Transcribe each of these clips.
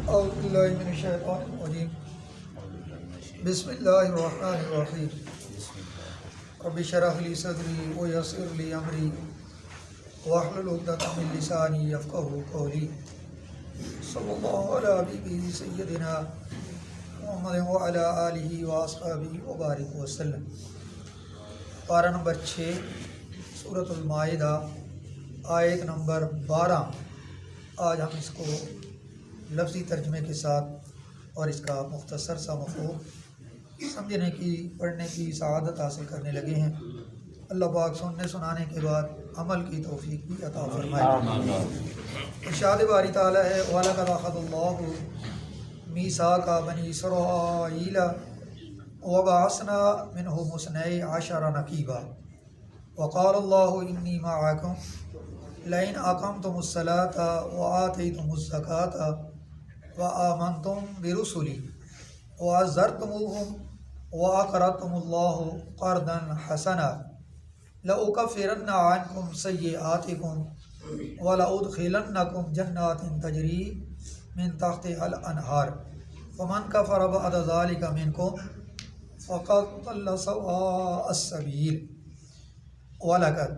اعوذ باللہ من الشیطان الرجیم بسم اللہ الرحمن الرحیم رب اشرح لی صدری ویسر لی امری واحلل عقدۃ من لسانی یفقہوا قولی صلی اللہ علی حبیبہ سیدنا محمد وعلی آلہ واصحابہ وبارک وسلم۔ پارہ نمبر 6 سورۃ المائدہ آیت نمبر 12۔ آج ہم اس کو لفظی ترجمے کے ساتھ اور اس کا مختصر سا مفہوم سمجھنے کی پڑھنے کی سعادت حاصل کرنے لگے ہیں۔ اللہ پاک سننے سنانے کے بعد عمل کی توفیق بھی عطا فرمائے۔ ارشاد باری تعالیٰ ہے وَلَقَدْ أَخَذَ اللَّهُ مِيثَاقَ بَنِي إِسْرَائِيلَ وَبَعَثْنَا مِنْهُمُ اثْنَيْ عَشَرَ نَقِيبًا وَقَالَ اللَّهُ إِنِّي مَعَكُمْ لَئِنْ أَقَمْتُمُ الصَّلَاةَ وَآتَيْتُمُ الزَّكَاةَ وآمنتم برسلی وعزرتموہم وأقرضتم اللہ قرضا حسنا لأکفرن عنکم سیئاتکم ولأدخلنکم جنات تجری من تحتها الانہار فمن کفر بعد ذلک منکم فقد ضل سواء السبیل۔ وَلَقَدْ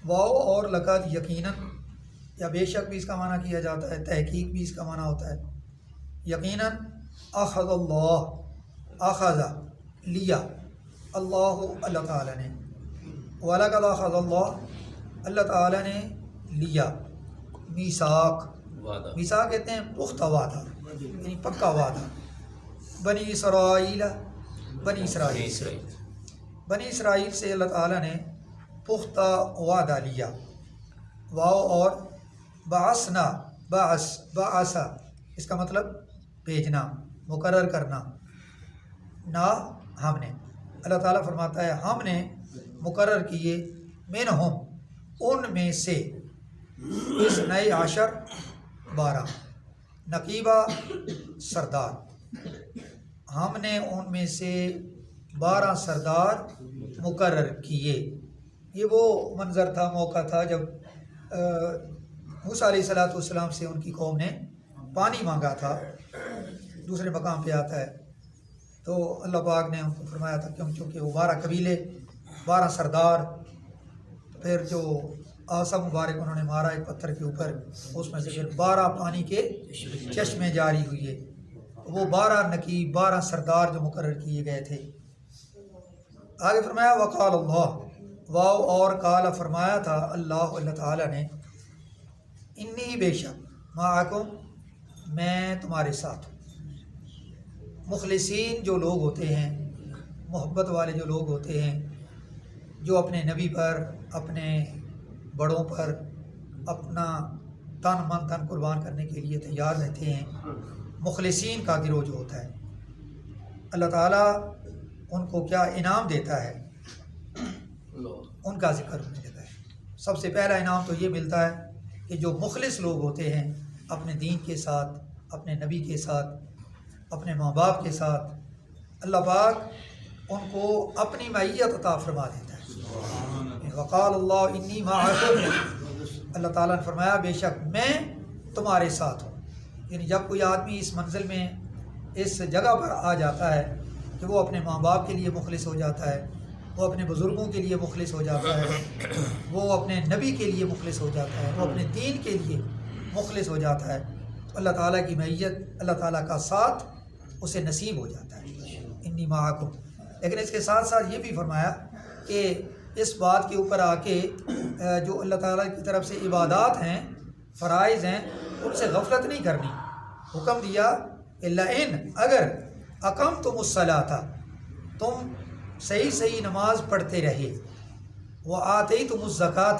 واو اور لقد یقیناً یا بے شک بھی اس کا معنی کیا جاتا ہے، تحقیق بھی اس کا معنی ہوتا ہے۔ یقیناً اخذ اللہ، اخذ لیا اللہ، اللہ تعالیٰ نے، وَلَقَدْ اخذ اللہ، اللہ تعالیٰ نے لیا میثاق، میثاق کہتے ہیں پختہ وعدہ، یعنی پکا وعدہ، بنی اسرائیل، بنی اسرائیل سے، بنی اسرائیل سے اللہ تعالیٰ نے پختہ وعدہ لیا۔ واو اور بعثنا، بعث اس کا مطلب بھیجنا، مقرر کرنا، نہ ہم نے، اللہ تعالیٰ فرماتا ہے ہم نے مقرر کیے منہم ان میں سے، اثنی عشر 12، نقیبہ سردار، ہم نے ان میں سے 12 سردار مقرر کیے۔ یہ وہ منظر تھا، موقع تھا جب موسیٰ علیہ السلام سے ان کی قوم نے پانی مانگا تھا، دوسرے مقام پہ آتا ہے، تو اللہ پاک نے ان کو فرمایا تھا کیونکہ وہ 12 قبیلے، 12 سردار، پھر جو آسا مبارک انہوں نے مارا ایک پتھر کے اوپر، اس میں سے پھر 12 پانی کے چشمے جاری ہوئے، وہ 12 نقیب، 12 سردار جو مقرر کیے گئے تھے۔ آگے فرمایا وقال اللہ، واو اور قال فرمایا تھا اللہ تعالیٰ نے، انی بے شک معکم میں تمہارے ساتھ ہوں۔ مخلصین جو لوگ ہوتے ہیں، محبت والے جو لوگ ہوتے ہیں، جو اپنے نبی پر، اپنے بڑوں پر اپنا تن من تن قربان کرنے کے لیے تیار رہتے ہیں، مخلصین کا گروہ جو ہوتا ہے، اللہ تعالیٰ ان کو کیا انعام دیتا ہے، ان کا ذکر ہونے لگا ہے۔ سب سے پہلا انعام تو یہ ملتا ہے کہ جو مخلص لوگ ہوتے ہیں اپنے دین کے ساتھ، اپنے نبی کے ساتھ، اپنے ماں باپ کے ساتھ، اللہ پاک ان کو اپنی معیت عطا فرما دیتا ہے۔ وقال اللہ انی معکم، اللہ تعالیٰ نے فرمایا بے شک میں تمہارے ساتھ ہوں۔ یعنی جب کوئی آدمی اس منزل میں، اس جگہ پر آ جاتا ہے کہ وہ اپنے ماں باپ کے لیے مخلص ہو جاتا ہے، وہ اپنے بزرگوں کے لیے مخلص ہو جاتا ہے، وہ اپنے نبی کے لیے مخلص ہو جاتا ہے، وہ اپنے دین کے لیے مخلص ہو جاتا ہے، تو اللہ تعالیٰ کی معیت، اللہ تعالیٰ کا ساتھ اسے نصیب ہو جاتا ہے، انی معکم۔ لیکن اس کے ساتھ ساتھ یہ بھی فرمایا کہ اس بات کے اوپر آ کے جو اللہ تعالیٰ کی طرف سے عبادات ہیں، فرائض ہیں، ان سے غفلت نہیں کرنی۔ حکم دیا کہ لئن، اگر اقمتم الصلاۃ، تم صحیح نماز پڑھتے رہے، وآتیتم الزکاۃ،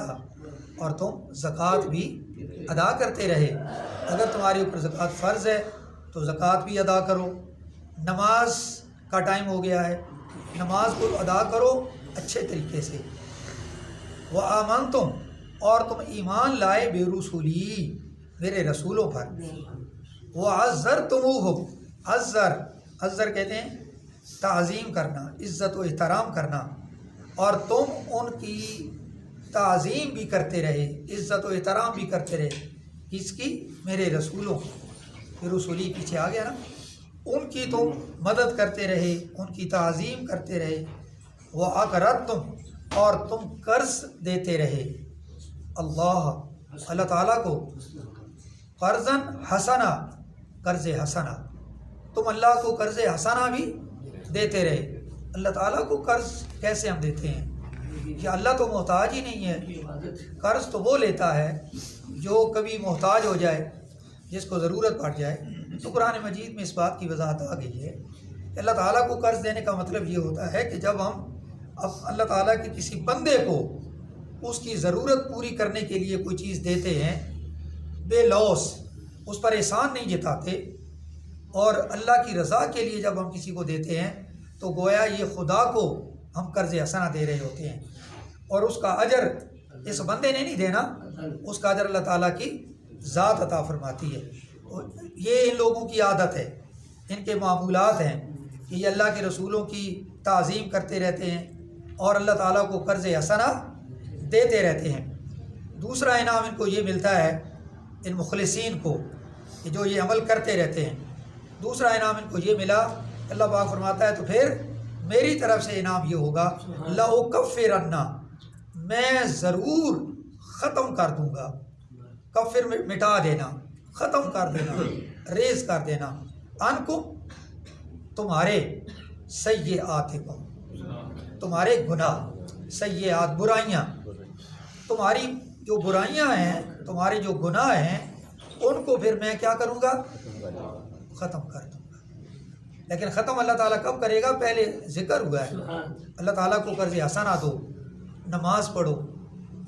اور تم زکوٰۃ بھی ادا کرتے رہے، اگر تمہارے اوپر زکوٰۃ فرض ہے تو زکوٰۃ بھی ادا کرو، نماز کا ٹائم ہو گیا ہے، نماز کو ادا کرو اچھے طریقے سے، وآمنتم، اور تم ایمان لائے برسولی، میرے رسولوں پر، وعزرتموہم، عزر کہتے ہیں تعظیم کرنا، عزت و احترام کرنا، اور تم ان کی تعظیم بھی کرتے رہے، عزت و احترام بھی کرتے رہے، کس کی؟ میرے رسولوں کی۔ پھر رسولی پیچھے آ گیا نا، ان کی تم مدد کرتے رہے، ان کی تعظیم کرتے رہے، وَأَقْرَضْتُمْ اور تم قرض دیتے رہے اللہ تعالیٰ کو، قرضاً حسنا، قرض حسنا، تم اللہ کو قرض حسنا بھی دیتے رہے۔ اللہ تعالیٰ کو قرض کیسے ہم دیتے ہیں؟ کہ اللہ تو محتاج ہی نہیں ہے، قرض تو وہ لیتا ہے جو کبھی محتاج ہو جائے، جس کو ضرورت پڑ جائے۔ تو قرآن مجید میں اس بات کی وضاحت آ گئی ہے کہ اللہ تعالیٰ کو قرض دینے کا مطلب یہ ہوتا ہے کہ جب ہم اب اللہ تعالیٰ کے کسی بندے کو اس کی ضرورت پوری کرنے کے لیے کوئی چیز دیتے ہیں بے لوث، اس پر احسان نہیں جتاتے، اور اللہ کی رضا کے لیے جب ہم کسی کو دیتے ہیں تو گویا یہ خدا کو ہم قرض حسنہ دے رہے ہوتے ہیں، اور اس کا اجر اس بندے نے نہیں دینا، اس کا اجر اللہ تعالیٰ کی ذات عطا فرماتی ہے۔ یہ ان لوگوں کی عادت ہے، ان کے معمولات ہیں کہ یہ اللہ کے رسولوں کی تعظیم کرتے رہتے ہیں اور اللہ تعالیٰ کو قرض حسنہ دیتے رہتے ہیں۔ دوسرا انعام ان کو یہ ملتا ہے، ان مخلصین کو کہ جو یہ عمل کرتے رہتے ہیں، دوسرا انعام ان کو یہ ملا، اللہ پاک فرماتا ہے تو پھر میری طرف سے انعام یہ ہوگا، لَأُكَفِّرَنَّ، میں ضرور ختم کر دوں گا، کفر مٹا دینا، ختم کر دینا، ریز کر دینا، عنکم تمہارے، سیئاتکم تمہارے گناہ، سیئات برائیاں، تمہاری جو برائیاں ہیں، تمہارے جو گناہ ہیں، ان کو پھر میں کیا کروں گا؟ ختم کر دوں گا۔ لیکن ختم اللہ تعالیٰ کب کرے گا؟ پہلے ذکر ہوا ہے، اللہ تعالیٰ کو قرض حسنہ دو، نماز پڑھو،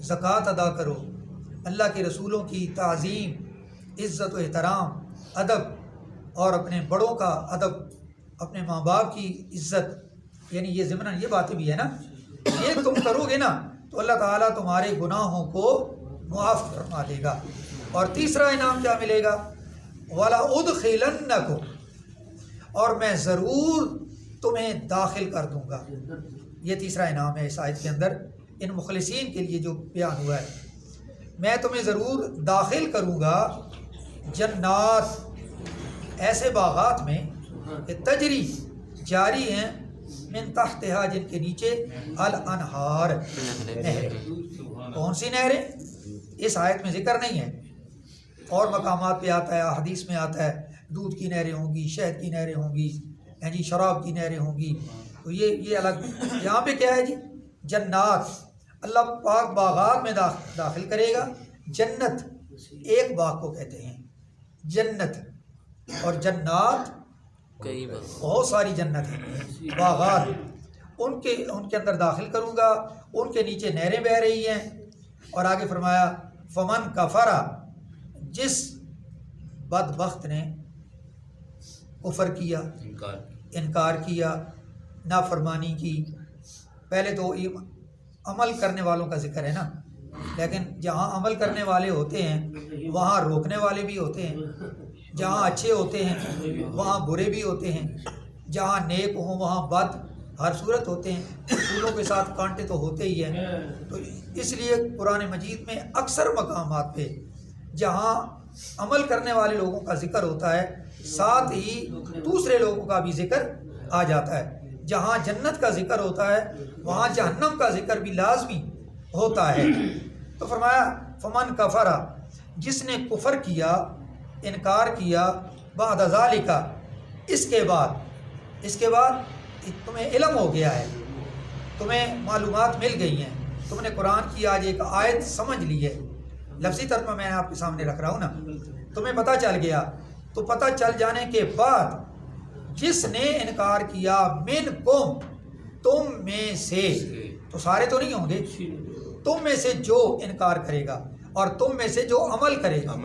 زکوٰۃ ادا کرو، اللہ کے رسولوں کی تعظیم، عزت و احترام، ادب، اور اپنے بڑوں کا ادب، اپنے ماں باپ کی عزت، یعنی یہ ضمناً یہ باتیں بھی ہے نا، یہ تم کرو گے نا تو اللہ تعالیٰ تمہارے گناہوں کو معاف فرما دے گا۔ اور تیسرا انعام کیا ملے گا؟ وَلَأُدْخِلَنَّكُمْ، اور میں ضرور تمہیں داخل کر دوں گا۔ یہ تیسرا انعام ہے اس آیت کے اندر ان مخلصین کے لیے جو بیان ہوا ہے، میں تمہیں ضرور داخل کروں گا جنات، ایسے باغات میں کہ تجری جاری ہیں، من تحتہا جن کے نیچے، الانہار نہریں۔ کون سی نہریں؟ اس آیت میں ذکر نہیں ہے، اور مقامات پہ آتا ہے، حدیث میں آتا ہے دودھ کی نہریں ہوں گی، شہد کی نہریں ہوں گی، جی شراب کی نہریں ہوں گی، تو یہ الگ۔ یہاں پہ کیا ہے جی؟ جنات، اللہ پاک باغات میں داخل کرے گا۔ جنت ایک باغ کو کہتے ہیں جنت، اور جنات بہت ساری جنت ہیں، باغات، ان کے اندر داخل کروں گا، ان کے نیچے نہریں بہہ رہی ہیں۔ اور آگے فرمایا فمن کفر، جس بدبخت نے کفر کیا، انکار کیا، نافرمانی کی۔ پہلے تو عمل کرنے والوں کا ذکر ہے نا، لیکن جہاں عمل کرنے والے ہوتے ہیں وہاں روکنے والے بھی ہوتے ہیں، جہاں اچھے ہوتے ہیں وہاں برے بھی ہوتے ہیں، جہاں نیک ہوں وہاں بد ہر صورت ہوتے ہیں، پھولوں کے ساتھ کانٹے تو ہوتے ہی ہیں۔ تو اس لیے قرآن مجید میں اکثر مقامات پہ جہاں عمل کرنے والے لوگوں کا ذکر ہوتا ہے، ساتھ ہی دوسرے لوگوں کا بھی ذکر آ جاتا ہے۔ جہاں جنت کا ذکر ہوتا ہے وہاں جہنم کا ذکر بھی لازمی ہوتا ہے۔ تو فرمایا فمن کفر، جس نے کفر کیا، انکار کیا، بعد ذالک، اس کے بعد تمہیں علم ہو گیا ہے، تمہیں معلومات مل گئی ہیں، تم نے قرآن کی آج ایک آیت سمجھ لی ہے، لفظی ترجمہ میں آپ کے سامنے رکھ رہا ہوں نا، تمہیں پتہ چل گیا، تو پتہ چل جانے کے بعد جس نے انکار کیا، منکم، تم میں سے، تو سارے تو نہیں ہوں گے، تم میں سے جو انکار کرے گا، اور تم میں سے جو عمل کرے گا۔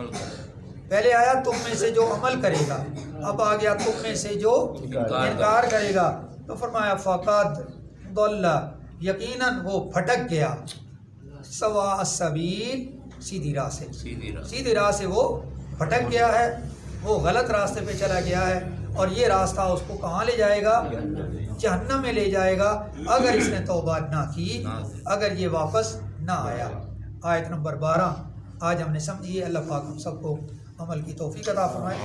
پہلے آیا تم میں سے جو عمل کرے گا، اب آ گیا تم میں سے جو انکار کرے گا۔ تو فرمایا فقد ضل، یقیناً وہ بھٹک گیا، سواء السبیل، سیدھی راہ سے وہ بھٹک گیا ہے، وہ غلط راستے پہ چلا گیا ہے، اور یہ راستہ اس کو کہاں لے جائے گا؟ جہنم میں لے جائے گا، اگر اس نے توبہ نہ کی، اگر یہ واپس نہ آیا۔ آیت نمبر 12 آج ہم نے سمجھی ہے۔ اللہ پاک ہم سب کو عمل کی توفیق عطا فرمائے.